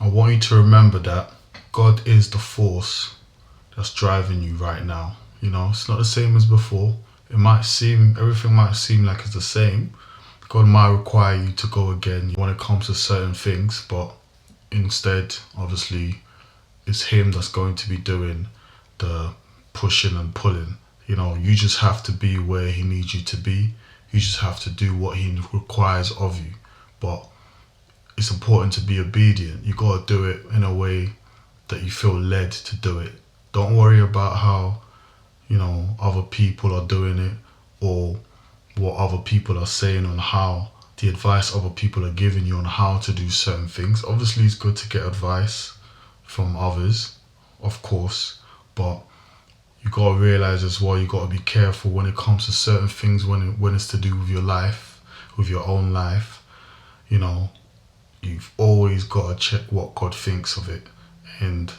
I want you to remember that God is the force that's driving you right now. It's not the same as before. Everything might seem like it's the same. God might require you to go again when it comes to certain things, but instead, obviously, it's Him that's going to be doing the pushing and pulling. You just have to be where He needs you to be. You just have to do what He requires of you. But it's important to be obedient. You got to do it in a way that you feel led to do it. Don't worry about how, other people are doing it, or what other people are saying on how the advice other people are giving you on how to do certain things. Obviously, it's good to get advice from others, of course, but you got to realize as well, you got to be careful when it comes to certain things when it's to do with your life, with your own life. You've always got to check what God thinks of it, and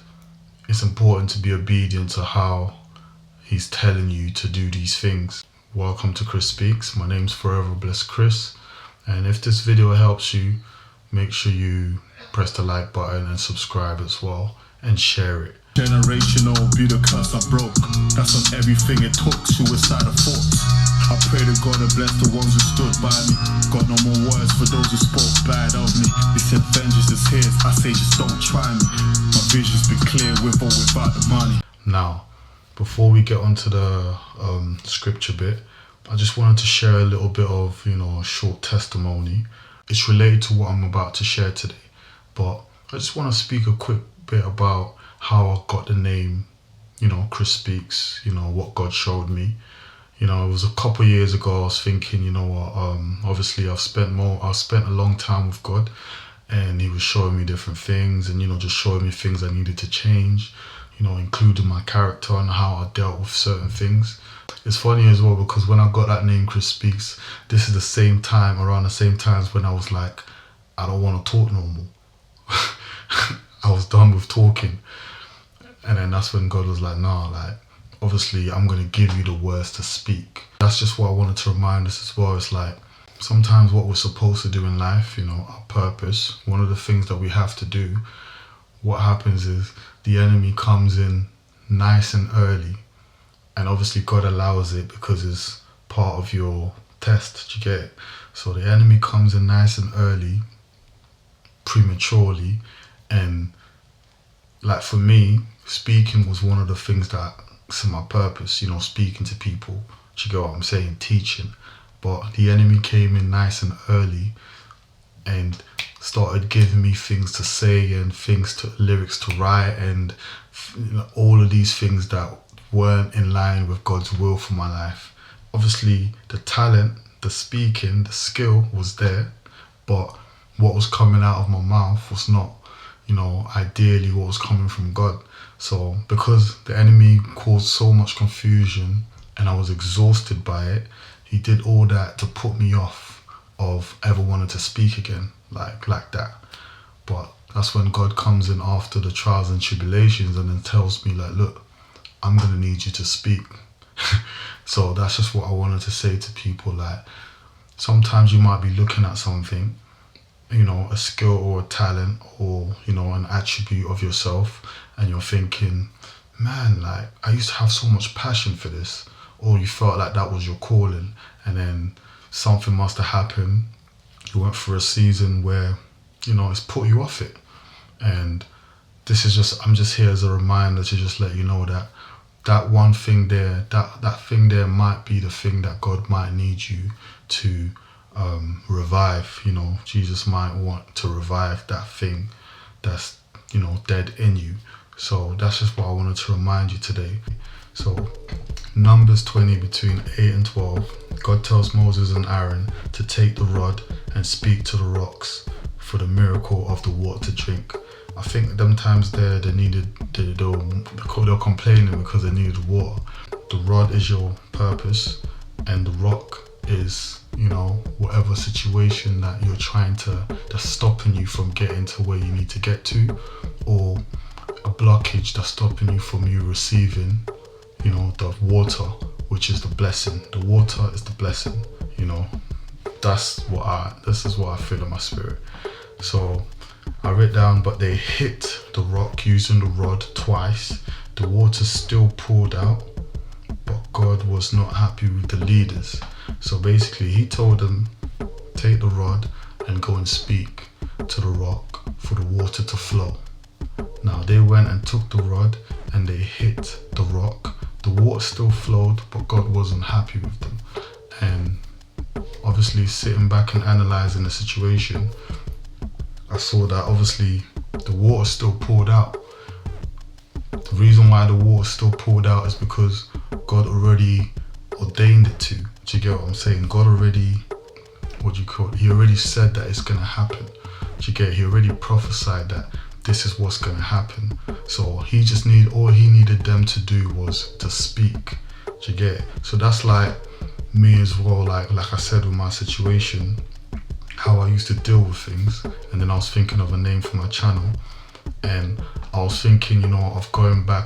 it's important to be obedient to how He's telling you to do these things. Welcome to Chris Speaks. My name's Forever Blessed Chris, and if this video helps you, make sure you press the like button and subscribe as well, and share it. Generational be the curse I broke. That's on everything it took. Suicidal thoughts. I pray to God to bless the ones who stood by me. Got no more words for those who spoke bad of me. They said vengeance is his. I say just don't try me. My vision's been clear with or without the money. Now, before we get onto the scripture bit, I just wanted to share a little bit of, a short testimony. It's related to what I'm about to share today, but I just want to speak a quick bit about how I got the name, Chris Speaks, what God showed me. It was a couple of years ago. I was thinking, obviously I've spent a long time with God, and He was showing me different things, and just showing me things I needed to change, including my character and how I dealt with certain things. It's funny as well, because when I got that name Chris Speaks, this is around the same times when I was like, I don't want to talk no more. I was done with talking. And then that's when God was like, nah, obviously I'm going to give you the words to speak. That's just what I wanted to remind us as well. It's like, sometimes what we're supposed to do in life, our purpose, one of the things that we have to do, what happens is the enemy comes in nice and early. And obviously God allows it because it's part of your test. You get it? So the enemy comes in nice and early, prematurely. And like for me, speaking was one of the things that's in my purpose, speaking to people. Do you get what I'm saying? Teaching. But the enemy came in nice and early and started giving me things to say and lyrics to write, and all of these things that weren't in line with God's will for my life. Obviously, the talent, the speaking, the skill was there, but what was coming out of my mouth was not, ideally what was coming from God. So because the enemy caused so much confusion and I was exhausted by it, he did all that to put me off of ever wanting to speak again, like that. But that's when God comes in after the trials and tribulations and then tells me, look, I'm going to need you to speak. So that's just what I wanted to say to people. Sometimes you might be looking at something, a skill or a talent or, an attribute of yourself, and you're thinking, man, I used to have so much passion for this, or you felt like that was your calling, and then something must have happened. You went through a season where, it's put you off it. And I'm just here as a reminder to just let you know that one thing there, that thing there might be the thing that God might need you to revive. Jesus might want to revive that thing that's, dead in you. So that's just what I wanted to remind you today. So Numbers 20 between 8 and 12, God tells Moses and Aaron to take the rod and speak to the rocks for the miracle of the water to drink. I think them times there they were complaining because they needed water. The rod is your purpose, and the rock is, whatever situation that you're that's stopping you from getting to where you need to get to, or a blockage that's stopping you from receiving, the water, which is the blessing. The water is the blessing, This is what I feel in my spirit. So I read down, but they hit the rock using the rod twice. The water still poured out, but God was not happy with the leaders. So basically, he told them, take the rod and go and speak to the rock for the water to flow. Now they went and took the rod and they hit the rock. The water still flowed, but God wasn't happy with them. And obviously, sitting back and analysing the situation, I saw that obviously the water still poured out. The reason why the water still poured out is because God already ordained it to. Do you get what I'm saying? God already, he already said that it's going to happen. Do you get it? He already prophesied that this is what's going to happen. So all he needed them to do was to speak. Do you get it? So that's like me as well, like I said with my situation, how I used to deal with things. And then I was thinking of a name for my channel, and I was thinking, of going back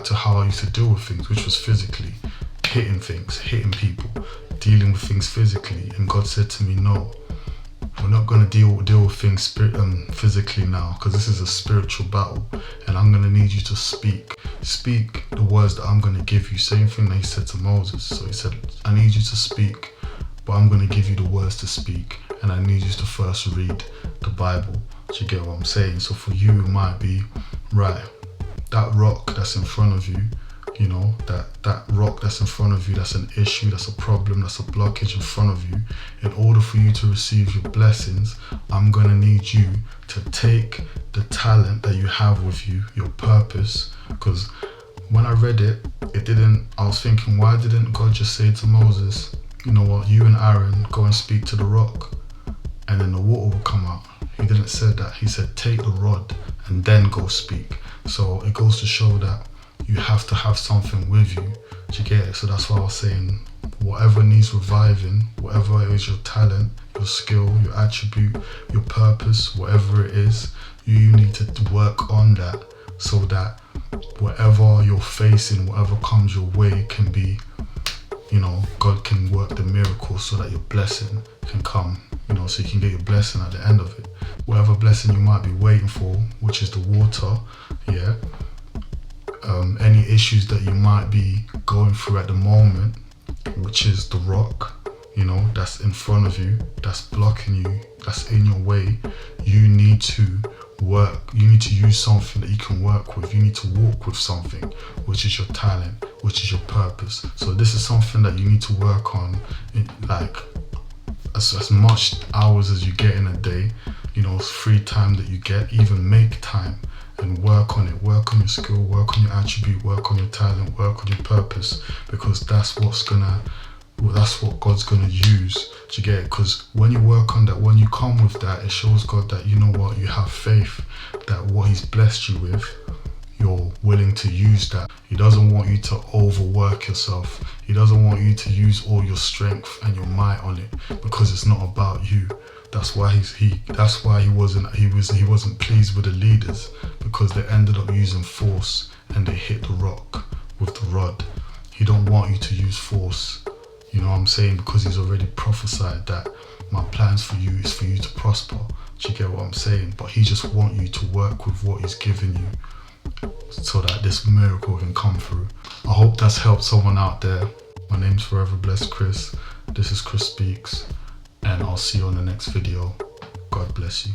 to how I used to deal with things, which was physically hitting things, hitting people, dealing with things physically. And God said to me, no, we're not going to deal with things physically now, because this is a spiritual battle, and I'm going to need you to speak the words that I'm going to give you. Same thing that he said to Moses. So he said, I need you to speak, but I'm going to give you the words to speak, and I need you to first read the Bible. Do you get what I'm saying? So for you, it might be, right, that rock that's in front of you, that rock that's in front of you, that's an issue, that's a problem, that's a blockage in front of you. In order for you to receive your blessings, I'm going to need you to take the talent that you have with you, your purpose. Because when I read it, I was thinking, why didn't God just say to Moses, you know what, you and Aaron go and speak to the rock and then the water will come out? He didn't say that. He said, take the rod and then go speak. So it goes to show that you have to have something with you. Do you get it? So that's why I was saying, whatever needs reviving, whatever it is, your talent, your skill, your attribute, your purpose, whatever it is, you need to work on that, so that whatever you're facing, whatever comes your way can be, God can work the miracle so that your blessing can come, so you can get your blessing at the end of it. Whatever blessing you might be waiting for, which is the water, yeah. Any issues that you might be going through at the moment, which is the rock, that's in front of you, that's blocking you, that's in your way. You need to work. You need to use something that you can work with. You need to walk with something, which is your talent, which is your purpose. So this is something that you need to work on, like as much hours as you get in a day, free time that you get, even make time and work on it. Work on your skill, work on your attribute, work on your talent, work on your purpose, because that's what God's gonna use. Do you get it? Because when you work on that, when you come with that, it shows God that you have faith that what he's blessed you with, you're willing to use that. He doesn't want you to overwork yourself. He doesn't want you to use all your strength and your might on it, because it's not about you. That's why he wasn't pleased with the leaders, because they ended up using force and they hit the rock with the rod. He don't want you to use force, you know what I'm saying? Because he's already prophesied that my plans for you is for you to prosper. Do you get what I'm saying? But he just wants you to work with what he's given you, so that this miracle can come through. I hope that's helped someone out there. My name's Forever Blessed Chris. This is Chris Speaks, and I'll see you on the next video. God bless you.